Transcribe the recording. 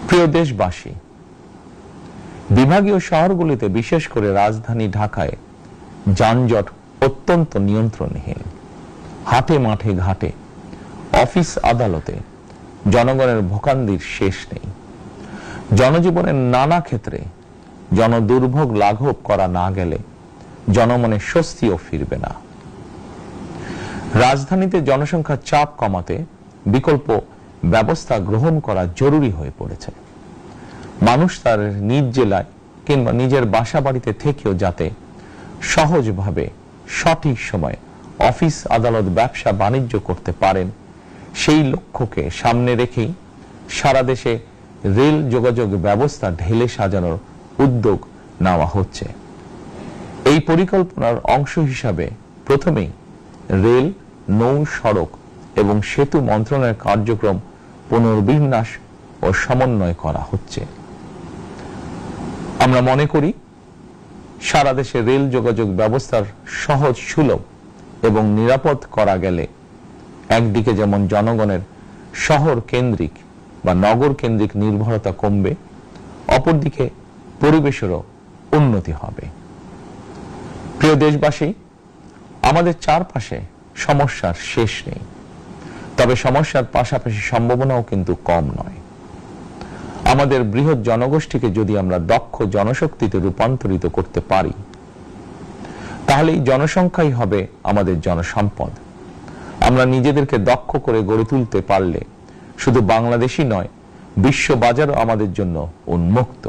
প্রিয় দেশবাসী, বিভাগীয় শহরগুলিতে বিশেষ করে রাজধানী ঢাকায় যানজট অত্যন্ত নিয়ন্ত্রণহীন। হাটে মাঠে ঘাটে, অফিস আদালতে জনগণের ভোগান্তির শেষ নেই। জনজীবনের নানা ক্ষেত্রে জনদুর্ভোগ লাঘব করা না গেলে জনমনে স্বস্তিও ফিরবে না। রাজধানীতে জনসংখ্যার চাপ কমাতে বিকল্প ব্যবস্থা গ্রহণ করা জরুরি হয়ে পড়েছে। মানুষ তার নিজ জেলায় কিংবা নিজের বাসা বাড়িতে থেকেও যাতে সহজভাবে সঠিক সময়ে অফিস আদালত ব্যবসা বাণিজ্য করতে পারেন, সেই লক্ষ্যকে সামনে রেখেই সারা দেশে রেল যোগাযোগ ব্যবস্থা ঢেলে সাজানোর উদ্যোগ নেওয়া হচ্ছে। এই পরিকল্পনার অংশ হিসাবে প্রথমেই রেল, নৌ, সড়ক এবং সেতু মন্ত্রণালয়ের কার্যক্রম পুনর্বিন্যাস ও সমন্বয় করা হচ্ছে। আমরা মনে করি সারা দেশে রেল যোগাযোগ ব্যবস্থার সহজ, সুলভ এবং নিরাপদ করা গেলে একদিকে যেমন জনগণের শহর কেন্দ্রিক বা নগর কেন্দ্রিক নির্ভরতা কমবে, অপরদিকে পরিবেশেরও উন্নতি হবে। প্রিয় দেশবাসী, আমাদের চারপাশে সমস্যার শেষ নেই, তবে সমস্যার পাশাপাশি সম্ভাবনাও কিন্তু কম নয়। আমাদের বৃহৎ জনগোষ্ঠীকে যদি আমরা দক্ষ জনশক্তিতে রূপান্তরিত করতে পারি, তাহলে এই জনসংখ্যাই হবে আমাদের জনসম্পদ। আমরা নিজেদেরকে দক্ষ করে গড়ে তুলতে পারলে শুধু বাংলাদেশই নয়, বিশ্ব বাজারও আমাদের জন্য উন্মুক্ত।